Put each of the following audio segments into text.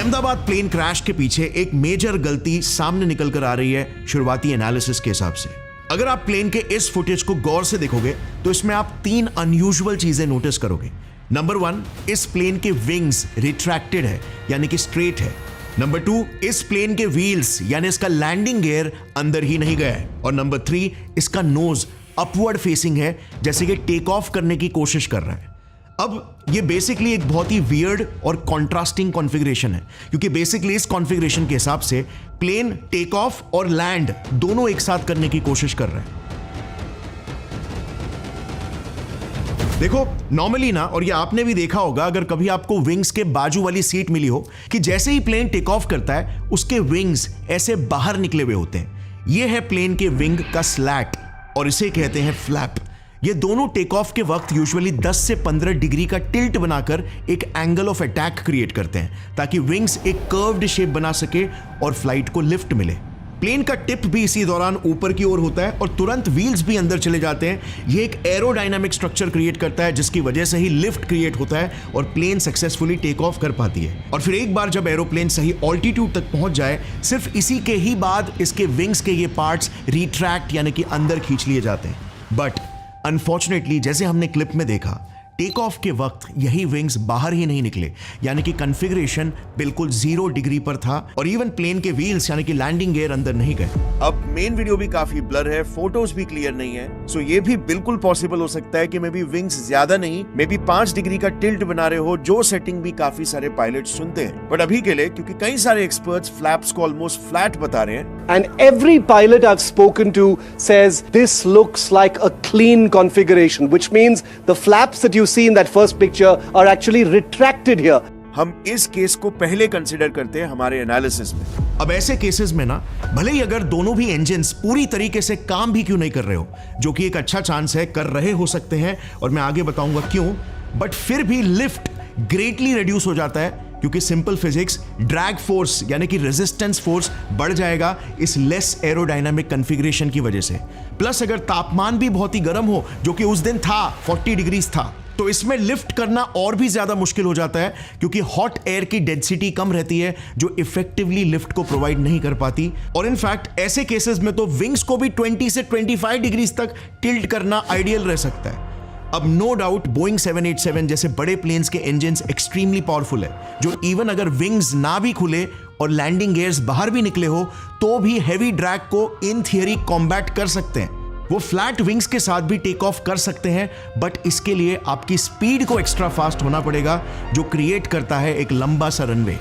Ahmedabad plane crash के पीछे एक मेजर गलती सामने निकल कर आ रही है शुरुआती एनालिसिस के हिसाब से। अगर आप प्लेन के इस फुटेज को गौर से देखोगे तो इसमें आप 3 अनयूजुअल चीजें नोटिस करोगे। नंबर 1, इस प्लेन के विंग्स रिट्रैक्टेड है यानी कि स्ट्रेट है। नंबर 2, इस प्लेन के व्हील्स यानी इसका लैंडिंग गियर अंदर ही नहीं गया है। और नंबर 3, इसका नोज अपवर्ड फेसिंग है जैसे कि टेक ऑफ करने की कोशिश कर रहा है। अब ये बेसिकली एक बहुत ही वियर्ड और कॉन्ट्रास्टिंग कॉन्फ़िगरेशन है, क्योंकि बेसिकली इस कॉन्फ़िगरेशन के हिसाब से प्लेन टेक ऑफ और लैंड दोनों एक साथ करने की कोशिश कर रहा है। देखो नॉर्मली ना, और ये आपने भी देखा होगा अगर कभी आपको विंग्स के बाजू वाली सीट मिली हो, कि जैसे ही प्लेन टेक ऑफ करता है उसके विंग्स ऐसे बाहर निकले हुए होते हैं। ये है प्लेन के विंग का स्लैट और इसे कहते हैं फ्लैप। ये दोनों टेक ऑफ के वक्त यूजुअली 10 से 15 डिग्री का टिल्ट बनाकर एक एंगल ऑफ अटैक क्रिएट करते हैं ताकि विंग्स एक कर्व्ड शेप बना सके और फ्लाइट को लिफ्ट मिले। प्लेन का टिप भी इसी दौरान ऊपर की ओर होता है और तुरंत व्हील्स भी अंदर चले जाते हैं। ये एक एरोडायनामिक स्ट्रक्चर क्रिएट करता है जिसकी वजह से ही लिफ्ट क्रिएट होता है और प्लेन सक्सेसफुली टेक ऑफ कर पाती है। और फिर एक बार जब एरोप्लेन सही ऑल्टीट्यूड तक पहुंच जाए, सिर्फ इसी के ही बाद इसके विंग्स के ये पार्ट्स रिट्रैक्ट यानी कि अंदर खींच लिए जाते हैं। बट अनफॉर्चुनेटली जैसे हमने क्लिप में देखा, टेक ऑफ के वक्त यही विंग्स बाहर ही नहीं निकले, यानी कि कॉन्फ़िगरेशन बिल्कुल 0 डिग्री पर था और इवन प्लेन के व्हील्स यानी कि लैंडिंग गियर अंदर नहीं गए। अब मेन वीडियो भी काफी ब्लर है, फोटोज भी क्लियर नहीं है, सो ये भी बिल्कुल पॉसिबल हो सकता है कि मे बी विंग्स ज्यादा नहीं, मे बी 5 डिग्री का टिल्ट बना रहे हो, जो सेटिंग भी काफी सारे पायलट चुनते हैं। बट अभी के लिए क्योंकि कई सारे एक्सपर्ट्स फ्लैप्स को ऑलमोस्ट फ्लैट बता रहे हैं, and every pilot I've spoken to says this looks like a clean configuration, which means the flaps that you see in that first picture are actually retracted here. हम इस case को पहले consider करते हैं हमारे एनालिसिस में। अब ऐसे केसेस में ना, भले ही अगर दोनों भी इंजन्स पूरी तरीके से काम भी क्यों नहीं कर रहे हो, जो कि एक अच्छा चांस है कर रहे हो सकते हैं और मैं आगे बताऊंगा क्यों, बट फिर भी लिफ्ट ग्रेटली रिड्यूस हो जाता है क्योंकि सिंपल फिजिक्स, ड्रैग फोर्स यानी कि रेजिस्टेंस फोर्स बढ़ जाएगा इस लेस एरोडायनामिक कॉन्फ़िगरेशन की वजह से। प्लस अगर तापमान भी बहुत ही गर्म हो, जो कि उस दिन था 40 डिग्रीज था, तो इसमें लिफ्ट करना और भी ज्यादा मुश्किल हो जाता है क्योंकि हॉट एयर की डेंसिटी कम रहती है जो इफेक्टिवली लिफ्ट को प्रोवाइड नहीं कर पाती। और इनफैक्ट ऐसे केसेस में तो विंग्स को भी 20 से 25 डिग्रीज तक टिल्ट करना आइडियल रह सकता है। अब नो डाउट बोइंग 787 जैसे बड़े प्लेन्स के इंजन्स एक्सट्रीमली पावरफुल है, जो इवन अगर विंग्स ना भी खुले और लैंडिंग गियर्स बाहर भी निकले हो तो भी हैवी ड्रैग को इन थियरी कॉम्बैट कर सकते हैं। वो फ्लैट विंग्स के साथ भी टेक ऑफ कर सकते हैं, बट इसके लिए आपकी स्पीड को एक्स्ट्रा फास्ट होना पड़ेगा, जो क्रिएट करता है एक लंबा सा रनवे।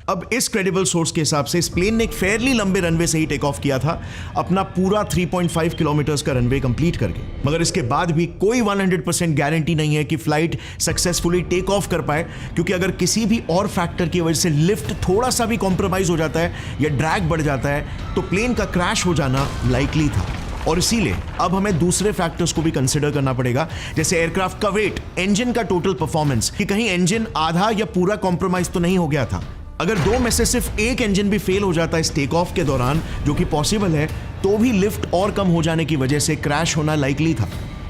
अब इस क्रेडिबल सोर्स के हिसाब से इस प्लेन ने एक फेयरली लंबे रनवे से ही टेक ऑफ किया था, अपना पूरा 3.5 किलोमीटर्स का रनवे कंप्लीट करके। मगर इसके बाद भी कोई 100% गारंटी नहीं है कि फ्लाइट सक्सेसफुली टेक ऑफ कर पाए, क्योंकि अगर किसी भी और फैक्टर की वजह से लिफ्ट थोड़ा सा भी कॉम्प्रोमाइज हो जाता है या ड्रैग बढ़ जाता है तो प्लेन का क्रैश हो जाना लाइकली था। और इसीलिए अब हमें दूसरे फैक्टर्स को भी कंसिडर करना पड़ेगा, जैसे एयरक्राफ्ट का वेट, इंजन का टोटल परफॉर्मेंस, कि कहीं इंजन आधा या पूरा कॉम्प्रोमाइज तो नहीं हो गया था। अगर 2 में से सिर्फ एक इंजन भी फेल हो जाता है इस टेक ऑफ के दौरान, जो कि पॉसिबल है, तो भी लिफ्ट और कम हो जाने की वजह से क्रैश होना लाइकली था।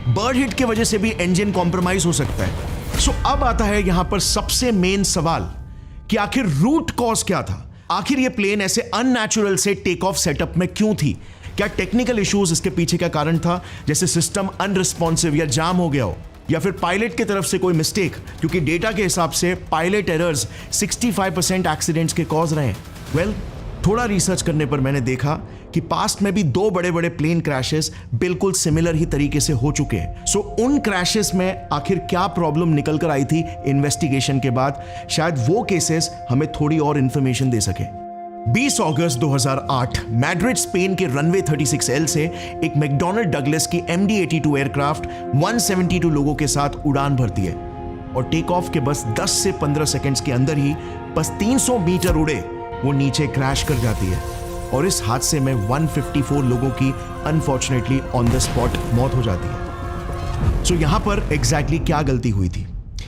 बर्ड हिट की वजह से भी इंजन कॉम्प्रोमाइज हो सकता है। सो अब आता है यहां पर सबसे मेन सवाल कि आखिर रूट कॉज क्या था? आखिर ये प्लेन ऐसे अननेचुरल से टेक ऑफ सेटअप में क्यों थी? क्या टेक्निकल इश्यूज इसके पीछे का कारण था, जैसे सिस्टम अनरिस्पॉन्सिव या जाम हो गया हो, या फिर पायलट की तरफ से कोई मिस्टेक? क्योंकि डेटा के हिसाब से पायलट एरर्स 65% एक्सीडेंट्स के कॉज रहे हैं। वेल, थोड़ा रिसर्च करने पर मैंने देखा कि पास्ट में भी 2 बड़े बड़े प्लेन क्रैशेस बिल्कुल सिमिलर ही तरीके से हो चुके हैं। सो उन क्रैशेस में आखिर क्या प्रॉब्लम निकल कर आई थी इन्वेस्टिगेशन के बाद, शायद वो केसेस हमें थोड़ी और इंफॉर्मेशन दे सके। 20 अगस्त 2008 मैड्रिड स्पेन के रनवे 36L से एक मैकडॉनल्ड डगलस की MD-82 एयरक्राफ्ट 172 लोगों के साथ उड़ान भरती है और टेक ऑफ के बस 10 से 15 सेकंड्स के अंदर ही बस 300 मीटर उड़े वो नीचे क्रैश कर जाती है और इस हादसे में 154 लोगों की अनफॉर्चुनेटली ऑन द स्पॉट मौत हो जाती है। सो यहां पर एग्जैक्टली क्या गलती हुई थी?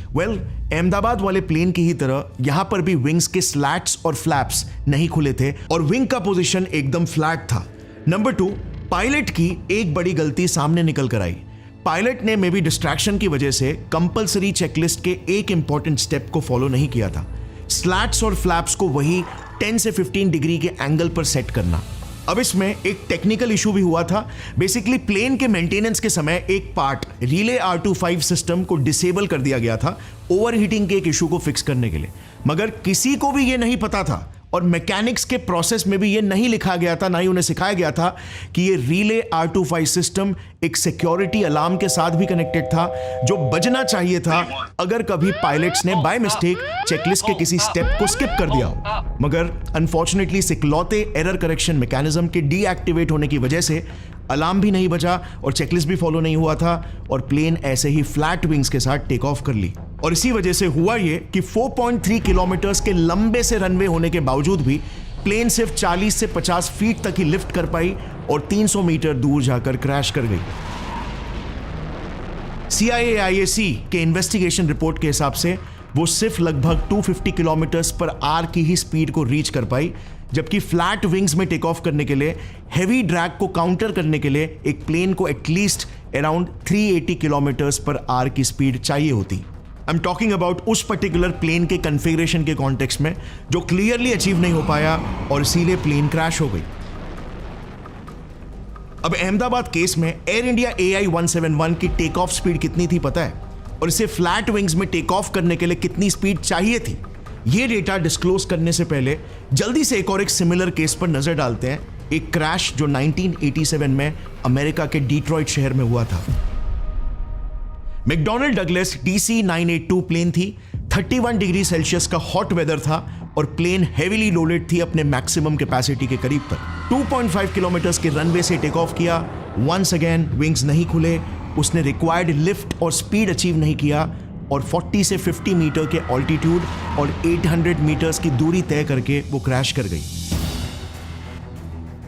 वेल, अहमदाबाद वाले प्लेन की ही तरह यहां पर भी विंग्स के स्लैट्स और फ्लैप्स नहीं खुले थे और विंग का पोजीशन एकदम फ्लैट था। नंबर 2, पायलट की एक बड़ी गलती सामने निकल कर आई। पायलट ने मे बी डिस्ट्रैक्शन की वजह से कंपलसरी चेकलिस्ट के एक इंपॉर्टेंट स्टेप को फॉलो नहीं किया था स्लैट्स और फ्लैप्स को वही 10 से 15 डिग्री के एंगल पर सेट करना। अब इसमें एक टेक्निकल इशू भी हुआ था। बेसिकली प्लेन के मेंटेनेंस के समय एक पार्ट रिले R25 सिस्टम को डिसेबल कर दिया गया था ओवरहीटिंग के एक इशू को फिक्स करने के लिए, मगर किसी को भी यह नहीं पता था और मैकेनिक्स के प्रोसेस में भी ये नहीं लिखा गया था, ना ही उन्हें सिखाया गया था कि ये रिले R25 सिस्टम एक सिक्योरिटी अलार्म के साथ भी कनेक्टेड था जो बजना चाहिए था अगर कभी पायलट्स ने बाय मिस्टेक चेकलिस्ट के किसी स्टेप को स्किप कर दिया हो। मगर अनफॉर्चुनेटली इकलौते एरर करेक्शन मैकेनिज्म के डीएक्टिवेट होने की वजह से अलार्म भी नहीं बजा और चेकलिस्ट भी फॉलो नहीं हुआ था और प्लेन ऐसे ही फ्लैट विंग्स के साथ टेक ऑफ कर ली। और इसी वजह से हुआ ये कि 4.3 किलोमीटर्स के लंबे से रनवे होने के बावजूद भी प्लेन सिर्फ 40 से 50 फीट तक ही लिफ्ट कर पाई और 300 मीटर दूर जाकर क्रैश कर गई। CIA-IAC के इन्वेस्टिगेशन रिपोर्ट के हिसाब से वो सिर्फ लगभग 250 किलोमीटर्स पर आवर की ही स्पीड को रीच कर पाई, जबकि फ्लैट विंग्स में टेक ऑफ करने के लिए हेवी ड्रैग को काउंटर करने के लिए एक प्लेन को at least around 380 kilometres per hour की स्पीड चाहिए होती। आई एम टॉकिंग अबाउट उस पर्टिकुलर प्लेन के कॉन्फ़िगरेशन के कॉन्टेक्स्ट में जो क्लियरली अचीव नहीं हो पाया और इसीलिए प्लेन क्रैश हो गई। अब अहमदाबाद केस में एयर इंडिया AI-171 की टेक ऑफ स्पीड कितनी थी पता है, और इसे फ्लैट विंग्स में टेक ऑफ करने के लिए कितनी स्पीड चाहिए थी? ये डेटा डिस्क्लोज करने से पहले जल्दी से एक सिमिलर केस पर नजर डालते हैं, एक क्रैश जो 1987 में अमेरिका के डिट्रॉइट शहर में हुआ था। मैकडॉनल्ड डगलस DC-982 प्लेन थी। 31 डिग्री सेल्सियस का हॉट वेदर था और प्लेन हेवीली लोडेड थी अपने मैक्सिमम कैपेसिटी के करीब तक। 2.5 किलोमीटर्स के रनवे से टेक ऑफ किया। वंस अगेन विंग्स नहीं खुले, उसने रिक्वायर्ड लिफ्ट और स्पीड अचीव नहीं किया और 40 से 50 मीटर के ऑल्टीट्यूड और 800 मीटर्स की दूरी तय करके वो क्रैश कर गई।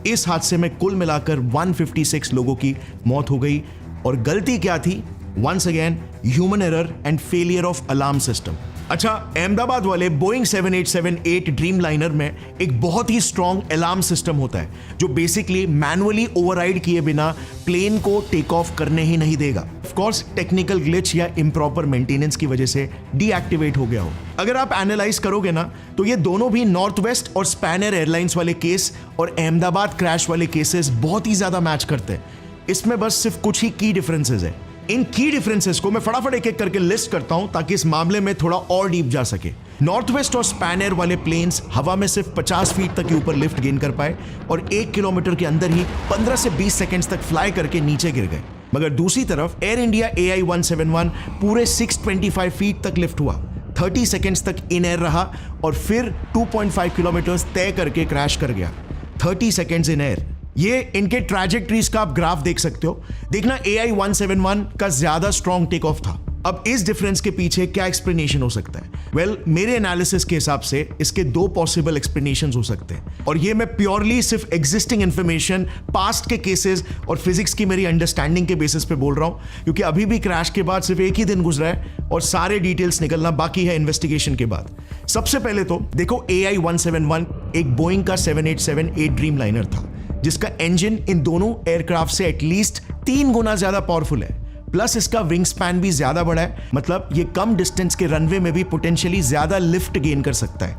इस हादसे में कुल मिलाकर 156 लोगों की मौत हो गई और गलती क्या थी? Once again human error and failure of alarm system. अच्छा, अहमदाबाद वाले बोइंग 7878 ड्रीमलाइनर में एक बहुत ही स्ट्रॉन्ग अलार्म सिस्टम होता है जो बेसिकली मैनुअली ओवरराइड किए बिना प्लेन को टेक ऑफ करने ही नहीं देगा। ऑफ कोर्स टेक्निकल ग्लिच या इम्प्रॉपर मेंटेनेंस की वजह से डीएक्टिवेट हो गया हो। अगर आप एनालाइज करोगे ना तो ये दोनों भी नॉर्थ वेस्ट और स्पैनर एयरलाइंस वाले केस और अहमदाबाद क्रैश वाले केसेस बहुत ही ज्यादा मैच करते हैं। इसमें बस सिर्फ कुछ ही की डिफरेंसेस है। इन की डिफरेंसेस को मैं फटाफट एक एक करके लिस्ट करता हूं ताकि इस मामले में थोड़ा और डीप जा सके। नॉर्थ वेस्ट और स्पैनर वाले प्लेन्स हवा में सिर्फ 50 फीट तक के ऊपर लिफ्ट गेन कर पाए और 1 किलोमीटर के अंदर ही 15 से 20 सेकंड्स तक फ्लाई करके नीचे गिर गए। मगर दूसरी तरफ एयर इंडिया AI-171 पूरे 625 फीट तक लिफ्ट हुआ, 30 सेकंड्स तक इन एयर रहा और फिर 2.5 किलोमीटर तय करके क्रैश कर गया। 30 सेकंड्स इन एयर। ये इनके ट्रैजेक्टरीज का आप ग्राफ देख सकते हो। देखना AI-171 का ज्यादा स्ट्रॉन्ग टेक ऑफ था। अब इस डिफरेंस के पीछे क्या एक्सप्लेनेशन हो सकता है? वेल, मेरे एनालिसिस के हिसाब से इसके 2 पॉसिबल एक्सप्लेनेशंस हो सकते हैं और ये मैं प्योरली सिर्फ एग्जिस्टिंग इंफॉर्मेशन, पास्ट के केसेस और फिजिक्स की मेरी अंडरस्टैंडिंग के बेसिस पे बोल रहा हूं, क्योंकि अभी भी क्रैश के बाद सिर्फ एक ही दिन गुजरा है और सारे डिटेल्स निकलना बाकी है इन्वेस्टिगेशन के बाद। सबसे पहले तो देखो, AI-171 एक बोइंग का 7878 ड्रीमलाइनर था जिसका इंजन इन दोनों एयरक्राफ्ट से एटलीस्ट 3 गुना ज्यादा पावरफुल है, प्लस इसका विंग स्पैन भी ज्यादा बड़ा है। मतलब ये कम डिस्टेंस के रनवे में भी पोटेंशियली ज्यादा लिफ्ट गेन कर सकता है।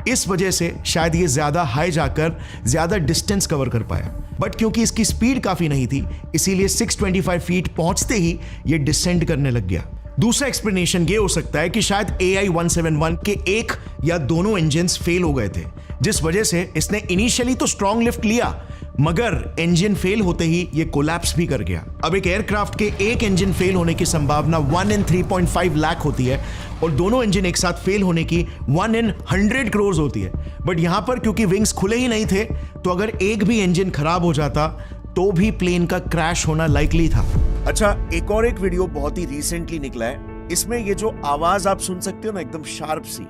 इस वजह से शायद ये ज्यादा हाई जाकर ज्यादा डिस्टेंस कवर कर पाया, बट क्योंकि इसकी स्पीड काफी नहीं थी इसीलिए 625 फीट पहुंचते ही ये डिसेंड करने लग गया। दूसरा एक्सप्लेनेशन ये हो सकता है कि शायद AI-171 के एक या दोनों इंजन्स फेल हो गए थे, जिस वजह से इसने इनिशियली तो स्ट्रॉन्ग लिफ्ट लिया मगर इंजन फेल होते ही ये कोलैप्स भी कर गया। अब एक एयरक्राफ्ट के एक इंजन फेल होने की संभावना 1 in 3.5 लाख होती है और दोनों इंजन एक साथ फेल होने की 1 in 100 करोड़ होती है। बट यहां पर क्योंकि विंग्स खुले ही नहीं थे तो अगर एक भी इंजन खराब हो जाता तो भी प्लेन का क्रैश होना लाइकली था। अच्छा, एक और एक वीडियो बहुत ही रिसेंटली निकला है। इसमें ये जो आवाज आप सुन सकते हो ना, एकदम शार्प सी,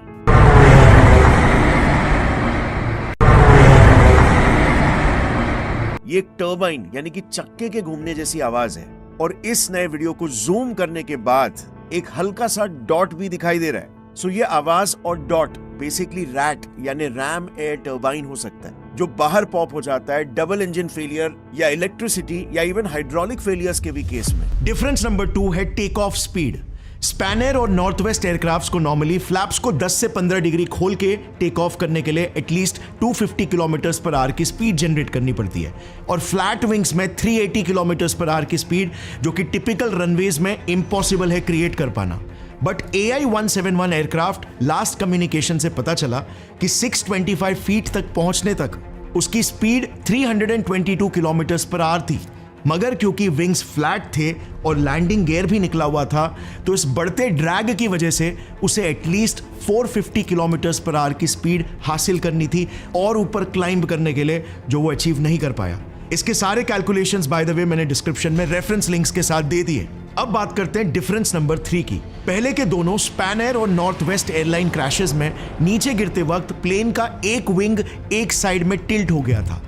ये एक टर्बाइन यानी कि चक्के के घूमने जैसी आवाज है और इस नए वीडियो को जूम करने के बाद एक हल्का सा डॉट भी दिखाई दे रहा है। सो ये आवाज और डॉट बेसिकली रैट यानी रैम एयर टर्बाइन हो सकता है जो बाहर पॉप हो जाता है डबल इंजन फेलियर या इलेक्ट्रिसिटी या इवन हाइड्रोलिक फेलियर्स के भी केस में। डिफरेंस नंबर 2 है टेक ऑफ स्पीड। स्पैनर और नॉर्थ वेस्ट एयरक्राफ्ट्स को नॉर्मली फ्लैप्स को 10 से 15 डिग्री खोल के टेक ऑफ करने के लिए एटलीस्ट 250 किलोमीटर पर आवर की स्पीड जनरेट करनी पड़ती है, और फ्लैट विंग्स में 380 किलोमीटर पर आवर की स्पीड, जो कि टिपिकल रनवेज में इम्पॉसिबल है क्रिएट कर पाना। But AI-171 aircraft last communication से पता चला कि 625 फीट तक पहुंचने तक उसकी स्पीड 322 किलोमीटर पर आवर थी, मगर क्योंकि विंग्स फ्लैट थे और लैंडिंग गियर भी निकला हुआ था, तो इस बढ़ते ड्रैग की वजह से उसे एटलीस्ट 450 किलोमीटर पर आवर की स्पीड हासिल करनी थी और ऊपर क्लाइंब करने के लिए, जो वो अचीव नहीं कर पाया। इसके सारे कैलकुलेशंस बाय द वे मैंने डिस्क्रिप्शन में रेफरेंस लिंक्स के साथ दे दिए। अब बात करते हैं डिफरेंस नंबर 3 की। पहले के दोनों स्पैनर और नॉर्थ वेस्ट एयरलाइन क्रैशेस में नीचे गिरते वक्त प्लेन का एक विंग एक साइड में टिल्ट हो गया था।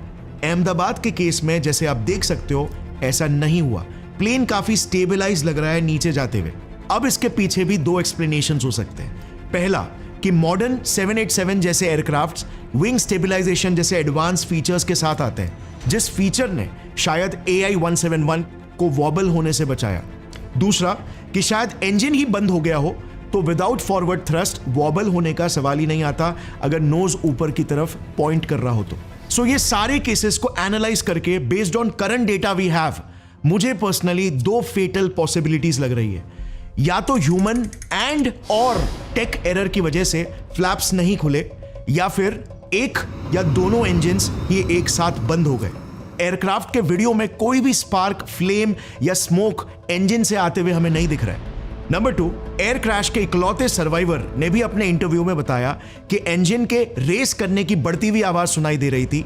अहमदाबाद के केस में जैसे आप देख सकते हो ऐसा नहीं हुआ, प्लेन काफी स्टेबलाइज लग रहा है नीचे जाते हुए। अब इसके पीछे भी दो एक्सप्लेनेशंस हो सकते हैं। पहला कि मॉडर्न 787 जैसे एयरक्राफ्ट्स विंग स्टेबलाइजेशन जैसे एडवांस फीचर्स के साथ आते हैं, जिस फीचर ने शायद AI-171 को वॉबल होने से बचाया। दूसरा कि शायद इंजन ही बंद हो गया हो, तो विदाउट फॉरवर्ड थ्रस्ट वॉबल होने का सवाल ही नहीं आता अगर नोज ऊपर की तरफ पॉइंट कर रहा हो तो। सो ये सारे केसेस को एनालाइज करके based on current data we have, मुझे पर्सनली दो फेटल पॉसिबिलिटीज लग रही है। या तो ह्यूमन एंड और टेक एरर की वजह से फ्लैप्स नहीं खुले, या फिर एक या दोनों इंजन्स ये एक साथ बंद हो गए। एयरक्राफ्ट के वीडियो में कोई भी स्पार्क, फ्लेम या स्मोक इंजन से आते हुए हमें नहीं दिख रहा है। नंबर 2, एयर क्रैश के इकलौते सर्वाइवर ने भी अपने इंटरव्यू में बताया कि इंजन के रेस करने की बढ़ती हुई आवाज सुनाई दे रही थी।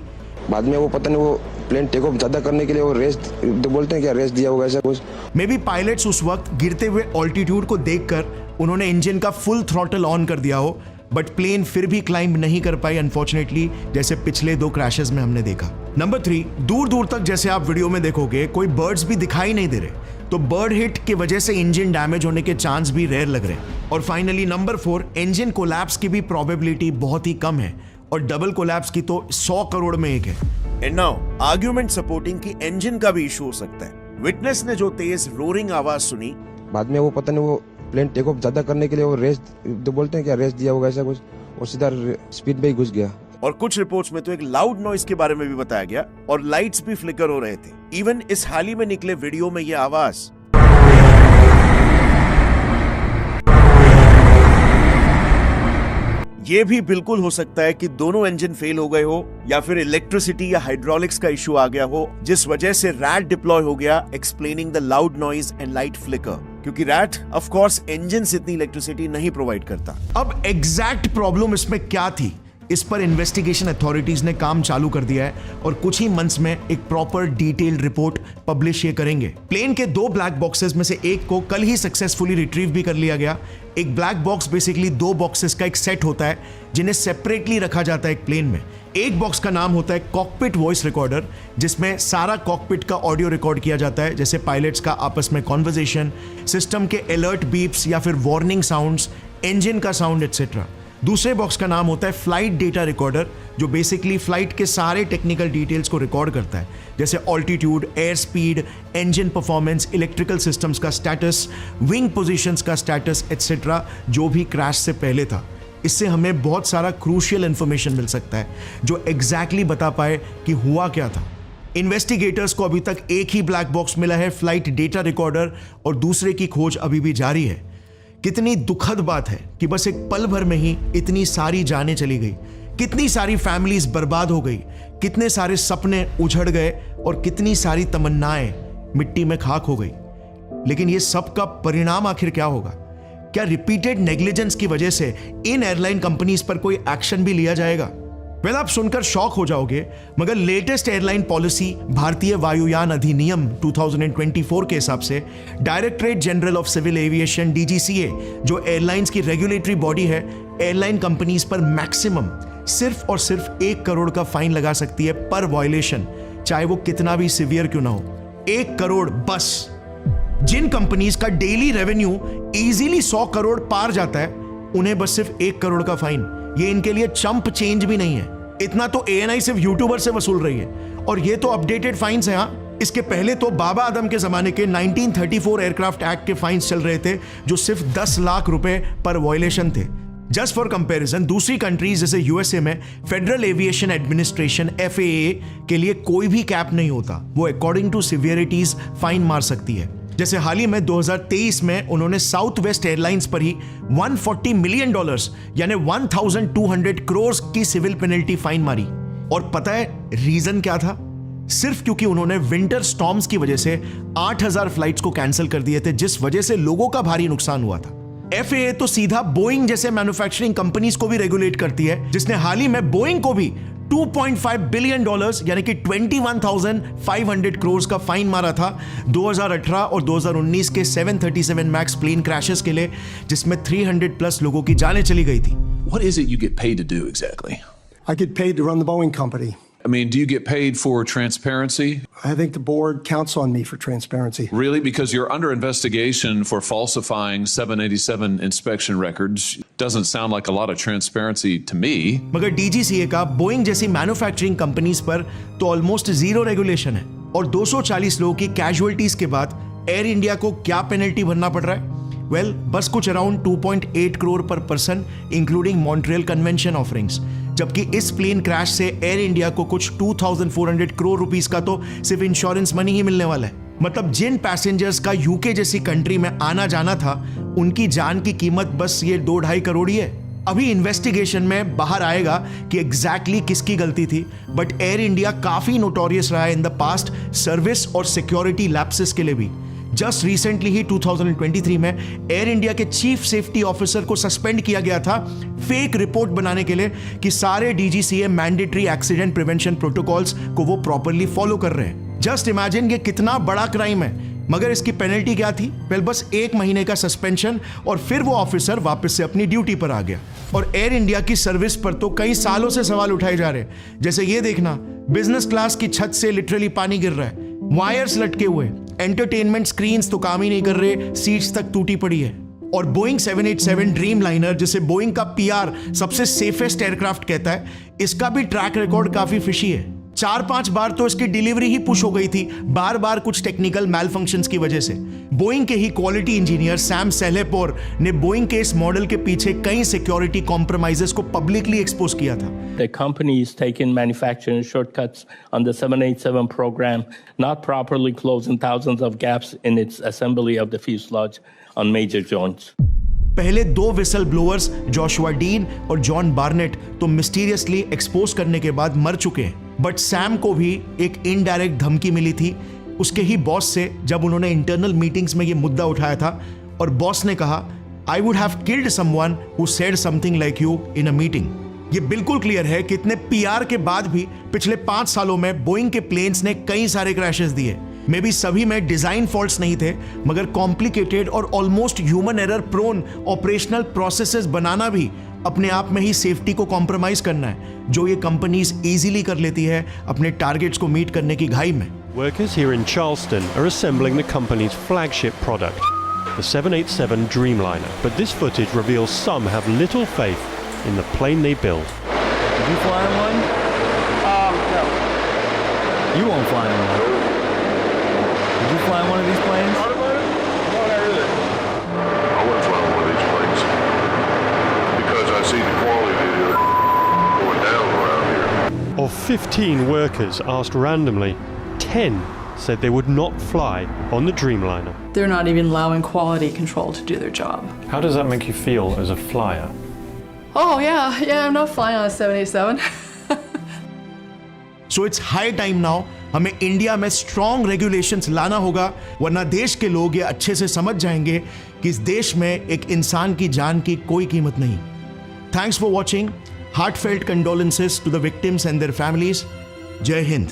बाद में वो पता नहीं वो प्लेन टेक ऑफ ज्यादा करने के लिए वो रेस तो बोलते हैं क्या रेस दिया होगा ऐसा कुछ। मे बी पायलट्स उस वक्त गिरते हुए ऑल्टीट्यूड को देखकर उन्होंने इंजन का फुल थ्रॉटल ऑन कर दिया हो, बट प्लेन फिर भी क्लाइंब नहीं कर पाई अनफॉर्चुनेटली, जैसे पिछले 2 क्रैशेस में हमने देखा। नंबर 3, दूर दूर तक जैसे आप वीडियो में देखोगे कोई बर्ड्स भी दिखाई नहीं दे रहे, तो बर्ड हिट की वजह से इंजन डैमेज होने के चांस भी रेयर लग रहे हैं। और फाइनली नंबर 4, इंजन कोलैप्स की भी प्रोबेबिलिटी बहुत ही कम है, और डबल कोलैप्स की तो 100 करोड़ में एक है। एंड नाउ आर्गुमेंट सपोर्टिंग कि इंजन का भी इशू हो सकता है। विटनेस ने जो तेज रोरिंग आवाज सुनी, बाद में वो पता नहीं वो प्लेन टेक ऑफ ज्यादा करने के लिए वो रेस तो बोलते हैं क्या रेस दिया होगा ऐसा कुछ, और सीधा स्पीड में ही घुस गया। और कुछ रिपोर्ट्स में तो एक लाउड नॉइज के बारे में भी बताया गया, और लाइट्स भी फ्लिकर हो रहे थे। इवन इस हाल ही में निकले वीडियो में ये आवाज ये भी बिल्कुल हो सकता है कि दोनों इंजन फेल हो गए हो, या फिर इलेक्ट्रिसिटी या हाइड्रोलिक्स का इशू आ गया हो, जिस वजह से रैट डिप्लॉय हो गया, explaining the loud noise and light flicker. क्योंकि रैट ऑफ कोर्स इंजन से इतनी इलेक्ट्रिसिटी नहीं प्रोवाइड करता। अब एग्जैक्ट प्रॉब्लम इसमें क्या थी, इस पर इन्वेस्टिगेशन अथॉरिटीज ने काम चालू कर दिया है, और कुछ ही मंथ्स में एक प्रॉपर डिटेल्ड रिपोर्ट पब्लिश ये करेंगे। प्लेन के 2 ब्लैक बॉक्सेस में से एक को कल ही सक्सेसफुली रिट्रीव भी कर लिया गया। एक ब्लैक बॉक्स बेसिकली 2 बॉक्सेस का एक सेट होता है जिन्हें सेपरेटली रखा जाता है एक प्लेन में। एक बॉक्स का नाम होता है कॉकपिट वॉइस रिकॉर्डर, जिसमें सारा कॉकपिट का ऑडियो रिकॉर्ड किया जाता है, जैसे पायलट्स का आपस में कॉन्वर्सेशन, सिस्टम के अलर्ट बीप्स या फिर वार्निंग साउंड्स, इंजन का साउंड एटसेट्रा। दूसरे बॉक्स का नाम होता है फ्लाइट डेटा रिकॉर्डर, जो बेसिकली फ्लाइट के सारे टेक्निकल डिटेल्स को रिकॉर्ड करता है, जैसे altitude, air speed, engine performance, electrical systems का स्टेटस, विंग पोजीशंस का स्टेटस एटसेट्रा, जो भी क्रैश से पहले था। इससे हमें बहुत सारा क्रूशियल इंफॉर्मेशन मिल सकता है जो एग्जैक्टली बता पाए कि हुआ क्या था। इन्वेस्टिगेटर्स को अभी तक एक ही ब्लैक बॉक्स मिला है, फ्लाइट डेटा रिकॉर्डर, और दूसरे की खोज अभी भी जारी है। कितनी दुखद बात है कि बस एक पल भर में ही इतनी सारी जानें चली गई, कितनी सारी फैमिलीज बर्बाद हो गई, कितने सारे सपने उजड़ गए, और कितनी सारी तमन्नाएं मिट्टी में खाक हो गई। लेकिन ये सब का परिणाम आखिर क्या होगा? क्या रिपीटेड नेग्लिजेंस की वजह से इन एयरलाइन कंपनीज पर कोई एक्शन भी लिया जाएगा? वेल, आप सुनकर शॉक हो जाओगे, मगर लेटेस्ट एयरलाइन पॉलिसी भारतीय वायुयान अधिनियम 2024 के हिसाब से Directorate General of Civil Aviation DGCA, जो एयरलाइंस की रेगुलेटरी बॉडी है, एयरलाइन कंपनीज पर मैक्सिमम सिर्फ और सिर्फ 1 करोड़ का फाइन लगा सकती है पर वायलेशन, चाहे वो कितना भी सिवियर क्यों ना हो। 1 करोड़ बस। जिन कंपनीज का डेली रेवेन्यू इजीली 100 करोड़ पार जाता है, उन्हें बस सिर्फ 1 करोड़ का फाइन। ये इनके लिए चंप चेंज भी नहीं है। इतना तो ANI सिर्फ यूट्यूबर से वसूल रही है, और ये तो अपडेटेड फाइन्स हैं। हाँ, इसके पहले तो बाबा आदम के जमाने के 1934 एयरक्राफ्ट एक्ट के फाइन्स चल रहे थे जो सिर्फ 10 लाख रुपए पर वायलेशन थे। जस्ट फॉर कंपैरिजन दूसरी कंट्रीज जैसे यूएसए में फेडरल एविएशन एडमिनिस्ट्रेशन FAA के लिए कोई भी कैप नहीं होता, वो अकॉर्डिंग टू सिवियरिटीज फाइन मार सकती है। जैसे हाल ही में 2023 में उन्होंने साउथ वेस्ट एयरलाइंस पर ही $140 मिलियन यानी 1200 करोड़ की सिविल पेनल्टी फाइन मारी। और पता है रीजन क्या था? सिर्फ क्योंकि उन्होंने विंटर स्टॉर्म्स की वजह से 8000 फ्लाइट्स को कैंसिल कर दिए थे, जिस वजह से लोगों का भारी नुकसान हुआ था। FAA तो सीधा बोइंग जैसे मैन्युफैक्चरिंग कंपनीज को भी रेगुलेट करती है, जिसने हाल ही में बोइंग को भी $2.5 बिलियन यानी कि 21,500 करोड़ का फाइन मारा था 2018 और 2019 के 737 मैक्स प्लेन क्रैशेस के लिए, जिसमें 300+ लोगों की जानें चली गई थी। What is it you get paid to do exactly? I get paid to run the Boeing company. I mean, do you get paid for transparency? I think the board counts on me for transparency. Really? Because you're under investigation for falsifying 787 inspection records. Doesn't sound like a lot of transparency to me. मगर DGCA का Boeing जैसी manufacturing companies पर तो almost zero regulation है, और 240 लोगों की casualties के बाद एयर इंडिया को क्या पेनल्टी भरना पड़ रहा है? वेल, बस कुछ अराउंड 2.8 करोड़ पर person including Montreal convention offerings, जबकि इस प्लेन क्रैश से एयर इंडिया को कुछ 2400 करोड़ रुपीस का तो सिर्फ इंश्योरेंस मनी ही मिलने वाला है। मतलब जिन पैसेंजर्स का यूके जैसी कंट्री में आना जाना था, उनकी जान की कीमत बस ये 2-2.5 करोड़ ही है। अभी इन्वेस्टिगेशन में बाहर आएगा कि एग्जैक्टली किसकी गलती थी, बट एयर इंडिया काफी नोटोरियस रहा है इन द पास्ट सर्विस और सिक्योरिटी लैप्सेस के लिए भी। जस्ट रिसेंटली ही 2023 में एयर इंडिया के चीफ सेफ्टी ऑफिसर को सस्पेंड किया गया था फेक रिपोर्ट बनाने के लिए कि सारे DGCA mandatory accident prevention protocols को वो प्रॉपरली फॉलो कर रहे हैं। जस्ट इमेजिन ये कितना बड़ा क्राइम है। मगर इसकी पेनल्टी क्या थी? वेल, बस 1 महीने का सस्पेंशन और फिर वो ऑफिसर वापस से अपनी ड्यूटी पर आ गया। और एयर इंडिया की सर्विस पर तो कई सालों से सवाल उठाए जा रहे हैं, जैसे ये देखना, बिजनेस क्लास की छत से लिटरली पानी गिर रहा है, वायर्स लटके हुए, एंटरटेनमेंट स्क्रीन्स तो काम ही नहीं कर रहे, सीट्स तक टूटी पड़ी है। और बोइंग 787 ड्रीम लाइनर, जिसे बोइंग का PR सबसे सेफेस्ट एयरक्राफ्ट कहता है, इसका भी ट्रैक रिकॉर्ड काफी फिशी है। 4-5 बार तो इसकी डिलीवरी ही पुश हो गई थी, बार बार कुछ टेक्निकल मैल फंक्शंस की वजह से। बोइंग के ही क्वालिटी इंजीनियर सैम सेलेपोर ने बोइंग के इस मॉडल के पीछे कई सिक्योरिटी कॉम्प्रोमाइजेस को पब्लिकली एक्सपोज किया था। The company is taking manufacturing shortcuts on the 787 program, not properly closing thousands of gaps in its assembly of the fuselage on major joints. पहले 2 विसल ब्लोअर्स जोशुआ डीन और John Barnett तो mysteriously expose करने के बाद मर चुके हैं, but Sam को भी एक इनडायरेक्ट धमकी मिली थी उसके ही बॉस से, जब उन्होंने इंटरनल मीटिंग्स में ये मुद्दा उठाया था। और बॉस ने कहा, I would have killed someone who said something like you in a meeting. ये बिल्कुल क्लियर है कि इतने PR के बाद भी पिछले 5 सालों में बोइंग के प्लेन्स ने कई सारे क्रैशेस दिए। मे बी सभी में डिजाइन फॉल्ट्स नहीं थे, मगर कॉम्प्लिकेटेड और almost human error prone operational processes बनाना भी अपने आप में ही सेफ्टी को कॉम्प्रोमाइज करना है, जो ये कंपनीज इजीली कर लेती है अपने टारगेट्स को मीट करने की घाई में। Workers here in Charleston are assembling the company's flagship product, the 787 Dreamliner. But this footage reveals some have little faith in the plane they build. Did you fly in one? No. You won't fly in one. Did you fly in one of these planes? No, not really. I wouldn't fly one of these planes because I see the quality going down around here. Of 15 workers asked randomly, 10 said they would not fly on the Dreamliner. They're not even allowing quality control to do their job. How does that make you feel as a flyer? Oh, yeah, I'm not flying on a 787. So it's high time now, हमें India में strong regulations लाना होगा, वरना देश के लोग ये अच्छे से समझ जाएंगे कि इस देश में एक इंसान की जान की कोई कीमत नहीं। Thanks for watching. Heartfelt condolences to the victims and their families. Jai Hind.